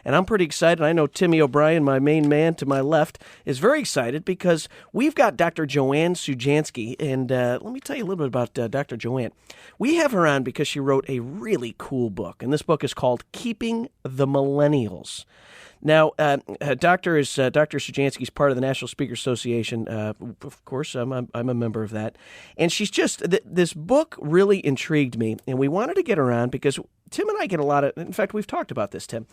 And I'm pretty excited. I know Timmy O'Brien, my main man to my left, is very excited because we've got Dr. Joanne Sujansky. And let me tell you a little bit about Dr. Joanne. We have her on because she wrote a really cool book. And this book is called Keeping the Millennials. Now, Dr. Sujansky is part of the National Speakers Association. Of course, I'm a member of that. And she's just, this book really intrigued me. And we wanted to get her on because Tim and I get a lot of, in fact, we've talked about this, Tim,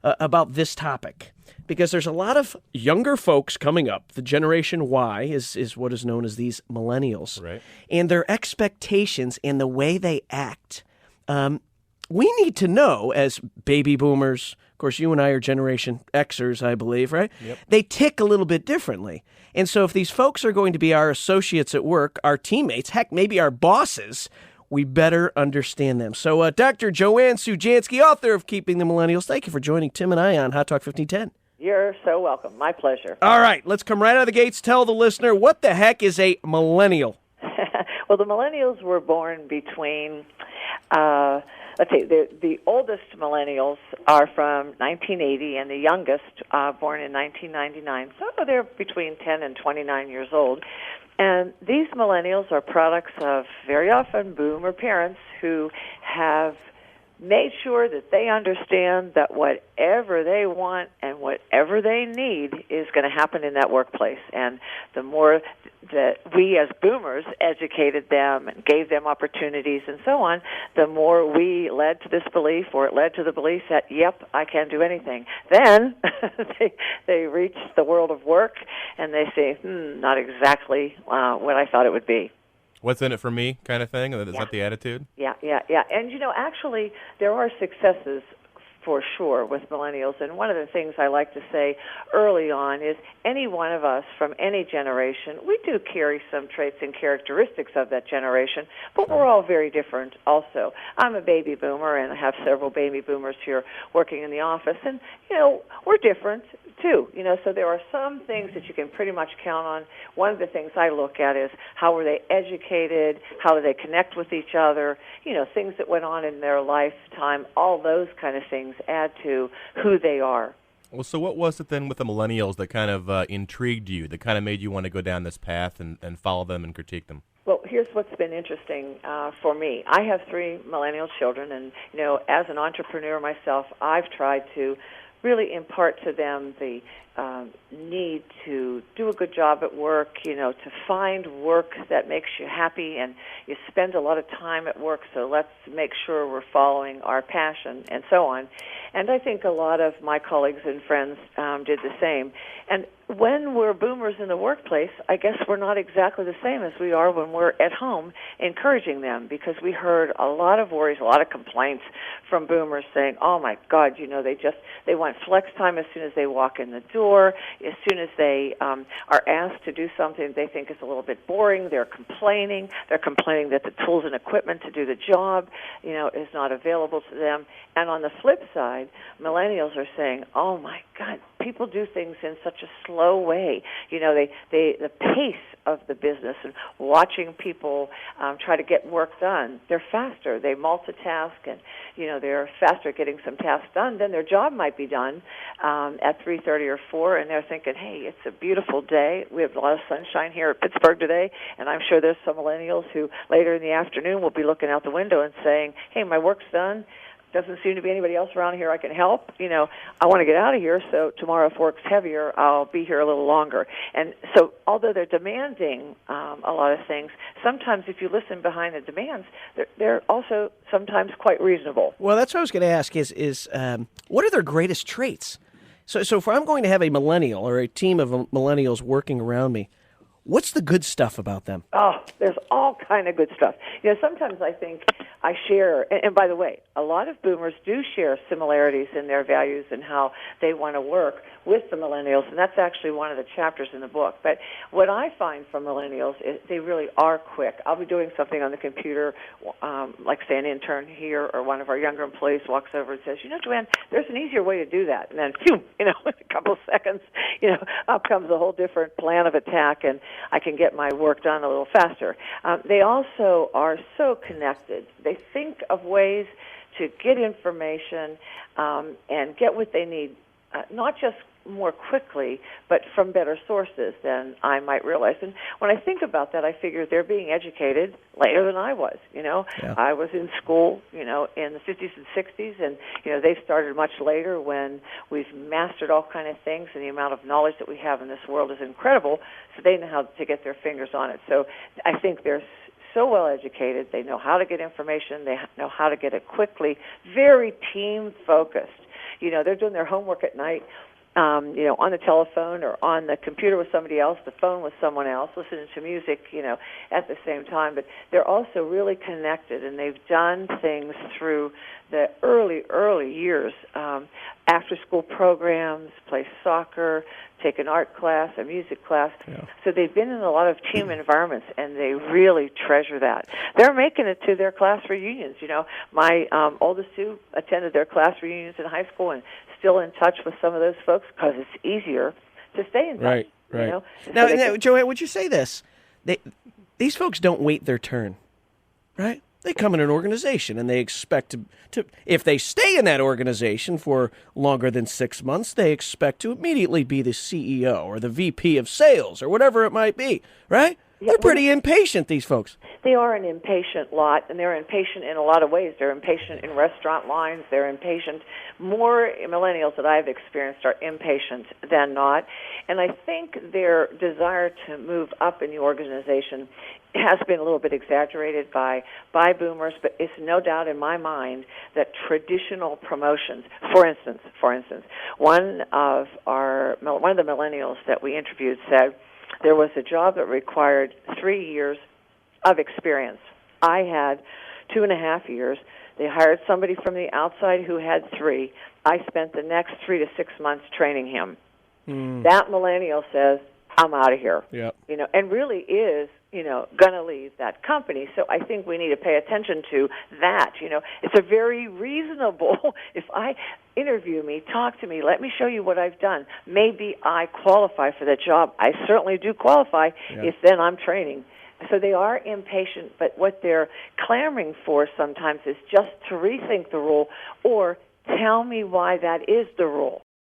about this topic. Because there's a lot of younger folks coming up. The Generation Y is what is known as these millennials. Right. And their expectations and the way they act. We need to know as baby boomers, of course, you and I are Generation Xers, I believe, right? Yep. They tick a little bit differently. And so if these folks are going to be our associates at work, our teammates, heck, maybe our bosses, we better understand them. So Dr. Joanne Sujansky, author of Keeping the Millennials, thank you for joining Tim and I on Hot Talk 1510. You're so welcome. My pleasure. All right, let's come right out of the gates. Tell the listener, what the heck is a millennial? Well, the millennials were born between... let's see, the oldest millennials are from 1980, and the youngest born in 1999. So they're between 10 and 29 years old. And these millennials are products of very often boomer parents who have made sure that they understand that whatever they want and whatever they need is going to happen in that workplace. And the more that we as boomers educated them and gave them opportunities and so on, the more we led to this belief, or it led to the belief that, yep, I can do anything. Then they reach the world of work and they say, not exactly what I thought it would be. What's in it for me kind of thing? Is that the attitude? Yeah. And, actually, there are successes for sure with millennials. And one of the things I like to say early on is any one of us from any generation, we do carry some traits and characteristics of that generation, but we're all very different also. I'm a baby boomer, and I have several baby boomers here working in the office. And, we're different too, so there are some things that you can pretty much count on. One of the things I look at is how were they educated, how do they connect with each other, things that went on in their lifetime, all those kind of things add to who they are. Well, so what was it then with the millennials that kind of intrigued you, that kind of made you want to go down this path and follow them and critique them? Well, here's what's been interesting for me. I have 3 millennial children, and, as an entrepreneur myself, I've tried to really impart to them the need to do a good job at work, to find work that makes you happy, and you spend a lot of time at work, so let's make sure we're following our passion and so on. And I think a lot of my colleagues and friends did the same. And when we're boomers in the workplace, I guess we're not exactly the same as we are when we're at home encouraging them, because we heard a lot of worries, a lot of complaints from boomers saying, oh my God, they want flex time as soon as they walk in the door. As soon as they are asked to do something they think is a little bit boring, they're complaining. They're complaining that the tools and equipment to do the job, is not available to them. And on the flip side, millennials are saying, oh my God, people do things in such a slow way. The pace of the business and watching people try to get work done, they're faster. They multitask, and they're faster at getting some tasks done. Then their job might be done at 3:30 or 4, and they're thinking, hey, it's a beautiful day. We have a lot of sunshine here at Pittsburgh today, and I'm sure there's some millennials who later in the afternoon will be looking out the window and saying, hey, my work's done. Doesn't seem to be anybody else around here I can help. I want to get out of here, so tomorrow if work's heavier, I'll be here a little longer. And so although they're demanding a lot of things, sometimes if you listen behind the demands, they're also sometimes quite reasonable. Well, that's what I was going to ask is what are their greatest traits? So if I'm going to have a millennial or a team of millennials working around me, what's the good stuff about them? Oh, there's all kind of good stuff. Sometimes I think I share, and by the way, a lot of boomers do share similarities in their values and how they want to work with the millennials, and that's actually one of the chapters in the book. But what I find from millennials is they really are quick. I'll be doing something on the computer, like say an intern here or one of our younger employees walks over and says, Joanne, there's an easier way to do that. And then, phew, in a couple of seconds, up comes a whole different plan of attack, and I can get my work done a little faster. They also are so connected. They think of ways to get information and get what they need, not just more quickly, but from better sources than I might realize. And when I think about that, I figure they're being educated later than I was. Yeah. I was in school, in the 50s and 60s, and they've started much later when we've mastered all kind of things, and the amount of knowledge that we have in this world is incredible. So they know how to get their fingers on it. So I think they're so well educated. They know how to get information. They know how to get it quickly. Very team focused. They're doing their homework at night. On the telephone or on the computer with somebody else, the phone with someone else, listening to music, at the same time. But they're also really connected, and they've done things through the early years, after-school programs, play soccer, take an art class, a music class. Yeah. So they've been in a lot of team environments, and they really treasure that. They're making it to their class reunions. My oldest two attended their class reunions in high school and still in touch with some of those folks because it's easier to stay in touch. Right. So Now, Joanne, would you say this? These folks don't wait their turn, right? They come in an organization and they expect to if they stay in that organization for longer than 6 months, they expect to immediately be the CEO or the VP of sales or whatever it might be, right? Yeah, they're pretty impatient, these folks. They are an impatient lot, and they're impatient in a lot of ways. They're impatient in restaurant lines. They're impatient. More millennials that I've experienced are impatient than not. And I think their desire to move up in the organization has been a little bit exaggerated by boomers, but it's no doubt in my mind that traditional promotions, for instance, one of the millennials that we interviewed said there was a job that required 3 years of experience. I had 2.5 years. They hired somebody from the outside who had 3. I spent the next 3 to 6 months training him. That millennial says, I'm out of here. Yep. And really is, going to leave that company. So I think we need to pay attention to that. It's a very reasonable, if I interview me, talk to me, let me show you what I've done. Maybe I qualify for that job. I certainly do qualify if then I'm training. So they are impatient, but what they're clamoring for sometimes is just to rethink the rule or tell me why that is the rule.